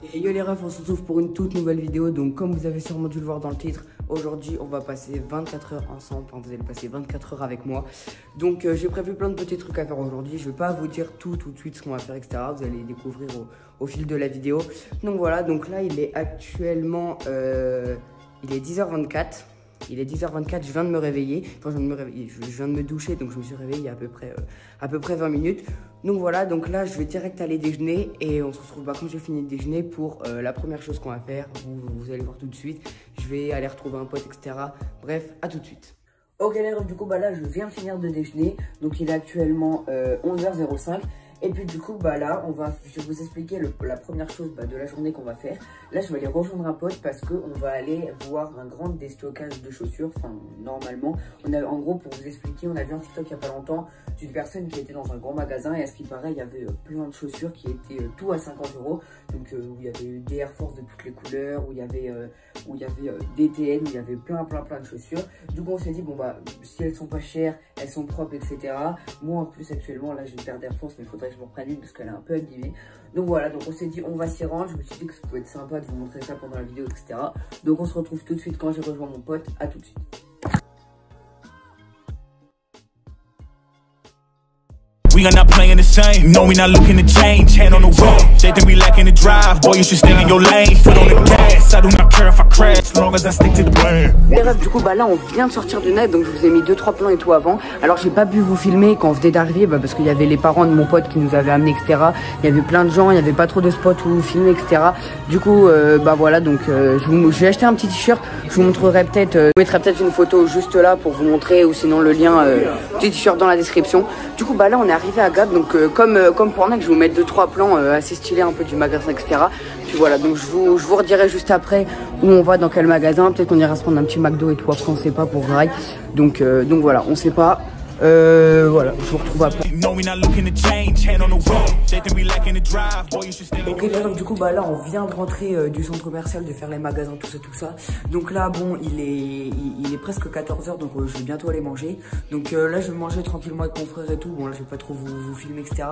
Et yo les refs, on se retrouve pour une toute nouvelle vidéo. Donc comme vous avez sûrement dû le voir dans le titre, aujourd'hui on va passer 24 heures ensemble. Enfin, vous allez passer 24 heures avec moi. Donc j'ai prévu plein de petits trucs à faire aujourd'hui. Je vais pas vous dire tout de suite ce qu'on va faire, etc. Vous allez découvrir au fil de la vidéo. Donc voilà, donc là il est actuellement il est 10h24. Il est 10h24, je viens de me réveiller. Enfin, je viens de me doucher, donc je me suis réveillé il y a à peu près 20 minutes. Donc voilà, donc là, je vais direct aller déjeuner et on se retrouve quand j'ai fini de déjeuner pour la première chose qu'on va faire. Vous allez voir tout de suite. Je vais aller retrouver un pote, etc. Bref, à tout de suite. Ok les refs, du coup, là, je viens de finir de déjeuner. Donc il est actuellement 11h05. Et puis du coup là je vais vous expliquer la première chose de la journée qu'on va faire. Là je vais aller rejoindre un pote parce qu'on va aller voir un grand déstockage de chaussures. Enfin normalement, en gros pour vous expliquer, on a vu un TikTok il n'y a pas longtemps d'une personne qui était dans un grand magasin et à ce qui paraît il y avait plein de chaussures qui étaient tout à 50 €. Donc où il y avait des Air Force de toutes les couleurs, où il y avait des TN, où il y avait plein de chaussures. Du coup on s'est dit bon si elles sont pas chères, elles sont propres, etc. Moi en plus actuellement là j'ai une paire d'Air Force, mais il faudrait que je m'en prenne une parce qu'elle est un peu abîmée. Donc voilà, donc on s'est dit on va s'y rendre. Je me suis dit que ça pouvait être sympa de vous montrer ça pendant la vidéo, etc. Donc on se retrouve tout de suite quand j'ai rejoint mon pote. À tout de suite. We are not playing the same. No, we not looking to change. Hand on the wheel. They think we lacking the drive. Boy, you should stay in your lane. Foot on the gas. I do not care if I crash, as long as I stick to the plan. Les refs, du coup, là, on vient de sortir du net, donc je vous ai mis 2-3 plans et tout avant. Alors, j'ai pas pu vous filmer quand on venait d'arriver, parce qu'il y avait les parents de mon pote qui nous avaient amenés, etc. Il y avait plein de gens, il y avait pas trop de spots où filmer, etc. Du coup, voilà, donc je vais acheter un petit t-shirt. Je vous montrerai peut-être, je mettrai peut-être une photo juste là pour vous montrer, ou sinon le lien, petit t-shirt dans la description. Du coup, là, on est arrivé à Gap, donc comme pour Nec, je vais vous mettre 2-3 plans assez stylés un peu du magasin, etc. Puis voilà, donc je vous redirai juste après où on va, dans quel magasin. Peut-être qu'on ira se prendre un petit McDo et tout, après on sait pas pour Grail. Donc voilà, on sait pas. Voilà, je vous retrouve après. Ok les refs, du coup là on vient de rentrer du centre commercial, de faire les magasins, tout ça. Donc là bon il est presque 14 h, donc je vais bientôt aller manger. Donc là je vais manger tranquillement avec mon frère et tout. Bon là je vais pas trop vous filmer, etc.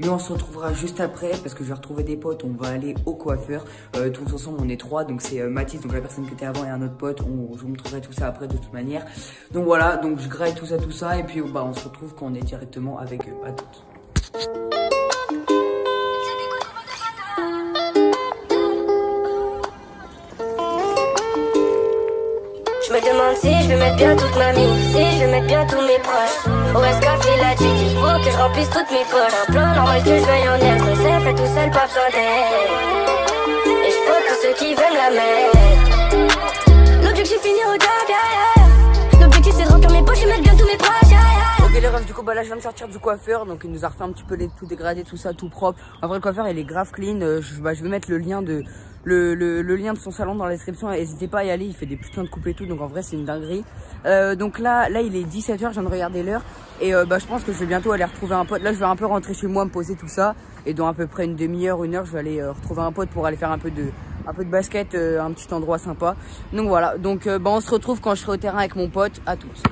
Mais on se retrouvera juste après parce que je vais retrouver des potes. On va aller au coiffeur, tous ensemble on est 3. Donc c'est Mathis, donc la personne qui était avant, et un autre pote. Je vous montrerai tout ça après de toute manière. Donc voilà, donc je graille tout ça et puis on se retrouve quand on est directement avec eux. À toutes. Je me demande si je vais mettre bien toute ma mine, si je vais mettre bien tous mes proches. Au SCAF il a dit qu'il faut que je remplisse toutes mes poches. Un plan normal que je veuille en être, on s'est fait tout seul, pas besoin d'aide. Et je faut tous ceux qui veulent la mettre. L'objectif finir au job, yeah. L'objectif c'est de remplir mes poches et mettre bien tous mes proches. Ok les refs, du coup là je viens de sortir du coiffeur, donc il nous a refait un petit peu tout dégradé, tout ça, tout propre. En vrai le coiffeur il est grave clean. Je vais mettre le lien de le lien de son salon dans la description. N'hésitez pas à y aller, il fait des putains de coupes et tout, donc en vrai c'est une dinguerie. Donc là il est 17 h, je viens de regarder l'heure. Et je pense que je vais bientôt aller retrouver un pote. Là je vais un peu rentrer chez moi, me poser tout ça. Et dans à peu près une demi-heure, 1 heure, je vais aller retrouver un pote pour aller faire un peu de basket, un petit endroit sympa. Donc voilà, donc on se retrouve quand je serai au terrain avec mon pote. À toutes.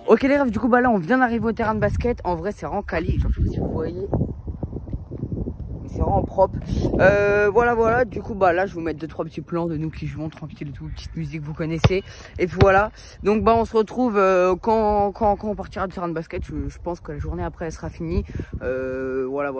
Ok les refs, du coup là on vient d'arriver au terrain de basket. En vrai c'est vraiment quali, genre je sais pas si vous voyez, mais c'est vraiment propre. Voilà, du coup là je vais vous mettre 2-3 petits plans de nous qui jouons tranquille et tout, petite musique vous connaissez. Et puis voilà, donc on se retrouve quand on partira du terrain de basket. Je pense que la journée après elle sera finie. Voilà,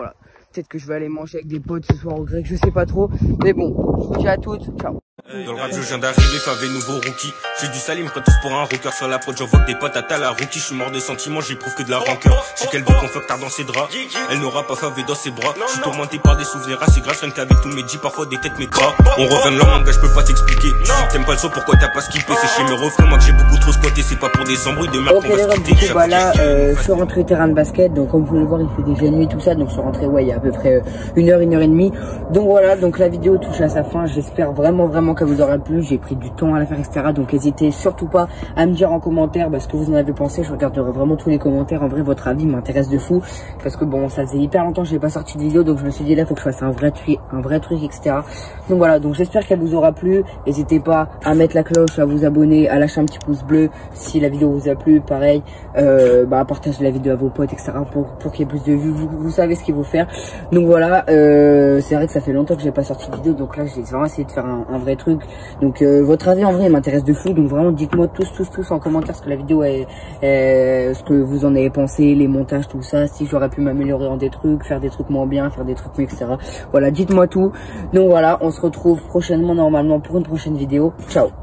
peut-être que je vais aller manger avec des potes ce soir au grec, je sais pas trop. Mais bon, je vous dis à toutes, ciao. Dans le rap je viens d'arriver, favé nouveau rookie. J'ai du salim, prêt tous pour un rocker. Sur la prod j'envoie que des potes à la rookie. Je suis mort de sentiments, j'éprouve que de la rancœur. Si qu'elle veut qu'on fuck tard dans ses draps, elle n'aura pas favé dans ses bras. Je suis tourmenté par des souvenirs assez graves, rien qu'avec tous mes G, parfois des têtes mes cras. On revient de là mon gars, je peux pas t'expliquer. Tu dis que t'aimes pas le son, pourquoi t'as pas skippé? C'est chez mes refrains, moi que j'ai beaucoup trop squatté. C'est pas pour des embrouilles de merde qu'on va se quitter. Du coup là je suis rentré au terrain de basket. Donc comme vous pouvez le voir il fait déjà nuit tout ça. Donc je suis rentré il y a à peu près 1 heure, 1 heure et demie. Donc voilà, donc la vidéo touche à sa fin. J'espère vraiment vraiment qu'elle vous aura plu. J'ai pris du temps à la faire, etc. Donc n'hésitez surtout pas à me dire en commentaire ce que vous en avez pensé. Je regarderai vraiment tous les commentaires. En vrai, votre avis m'intéresse de fou. Parce que bon, ça faisait hyper longtemps que je n'ai pas sorti de vidéo. Donc je me suis dit là, il faut que je fasse un vrai truc, etc. Donc voilà, donc j'espère qu'elle vous aura plu. N'hésitez pas à mettre la cloche, à vous abonner, à lâcher un petit pouce bleu si la vidéo vous a plu. Pareil, à partager la vidéo à vos potes, etc. pour qu'il y ait plus de vues. Vous savez ce qu'il faut faire. Donc voilà, c'est vrai que ça fait longtemps que j'ai pas sorti de vidéo. Donc là, j'ai vraiment essayé de faire un vrai truc. Donc votre avis en vrai m'intéresse de fou. Donc vraiment, dites-moi tous en commentaire ce que la vidéo est, ce que vous en avez pensé, les montages, tout ça. Si j'aurais pu m'améliorer en des trucs, faire des trucs moins bien, faire des trucs mieux, etc. Voilà, dites-moi tout. Donc voilà, on se retrouve prochainement normalement pour une prochaine vidéo. Ciao.